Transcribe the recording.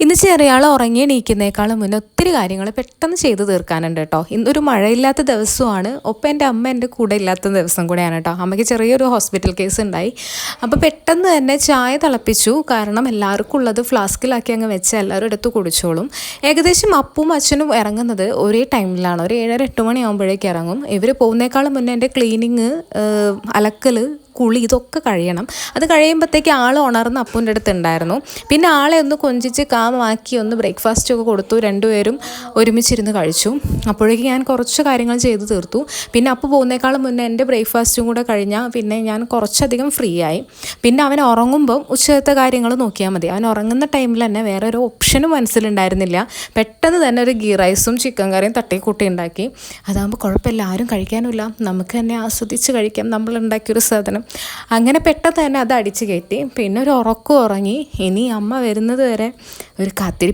ഇന്ന് ചെറിയാൾ ഉറങ്ങി എണീക്കുന്നേക്കാളും മുന്നേ ഒത്തിരി കാര്യങ്ങൾ പെട്ടെന്ന് ചെയ്ത് തീർക്കാനുണ്ട് കേട്ടോ. ഇന്നൊരു മഴയില്ലാത്ത ദിവസമാണ്, ഒപ്പം എൻ്റെ അമ്മ എൻ്റെ കൂടെ ഇല്ലാത്ത ദിവസം കൂടെയാണ് കേട്ടോ. അമ്മയ്ക്ക് ചെറിയൊരു ഹോസ്പിറ്റൽ കേസ് ഉണ്ടായി. അപ്പോൾ പെട്ടെന്ന് തന്നെ ചായ തിളപ്പിച്ചു. കാരണം എല്ലാവർക്കും ഉള്ളത് ഫ്ലാസ്കിലാക്കി അങ്ങ് വെച്ച് എല്ലാവരും എടുത്ത് കുടിച്ചോളും. ഏകദേശം അപ്പവും അച്ഛനും ഇറങ്ങുന്നത് ഒരേ ടൈമിലാണ്, ഒരു 7:30-8 മണിയാകുമ്പോഴേക്ക് ഇറങ്ങും. ഇവർ പോകുന്നേക്കാളും മുന്നേ എൻ്റെ ക്ലീനിങ്, അലക്കൽ, കുളി ഇതൊക്കെ കഴിയണം. അത് കഴിയുമ്പോഴത്തേക്ക് ആൾ ഉണർന്ന് അപ്പൂൻ്റെ അടുത്ത് ഉണ്ടായിരുന്നു. പിന്നെ ആളെ ഒന്ന് കൊഞ്ചിച്ച് കാമാക്കി ഒന്ന് ബ്രേക്ക്ഫാസ്റ്റൊക്കെ കൊടുത്തു. രണ്ടുപേരും ഒരുമിച്ചിരുന്ന് കഴിച്ചു. അപ്പോഴേക്കും ഞാൻ കുറച്ച് കാര്യങ്ങൾ ചെയ്ത് തീർത്തു. പിന്നെ അപ്പു പോകുന്നേക്കാളും മുന്നേ എൻ്റെ ബ്രേക്ക്ഫാസ്റ്റും കൂടെ കഴിഞ്ഞാൽ പിന്നെ ഞാൻ കുറച്ചധികം ഫ്രീ ആയി. പിന്നെ അവൻ ഉറങ്ങുമ്പം ഉച്ചത്തെ കാര്യങ്ങൾ നോക്കിയാൽ മതി. അവൻ ഉറങ്ങുന്ന ടൈമിൽ തന്നെ വേറെ ഒരു ഓപ്ഷനും മനസ്സിലുണ്ടായിരുന്നില്ല. പെട്ടെന്ന് തന്നെ ഒരു ഗീ റൈസും ചിക്കൻ കറിയും തട്ടിക്കൂട്ടി ഉണ്ടാക്കി. അതാകുമ്പോൾ കുഴപ്പമില്ല, ആരും കഴിക്കാനുമില്ല, നമുക്ക് തന്നെ ആസ്വദിച്ച് കഴിക്കാം നമ്മളുണ്ടാക്കിയൊരു സാധനം. അങ്ങനെ പെട്ടെന്ന് തന്നെ അത് അടിച്ച് കയറ്റി. പിന്നെ ഒരു ഉറക്കം ഉറങ്ങി. ഇനി അമ്മ വരുന്നത് വരെ ഒരു കാത്തിരിപ്പ്.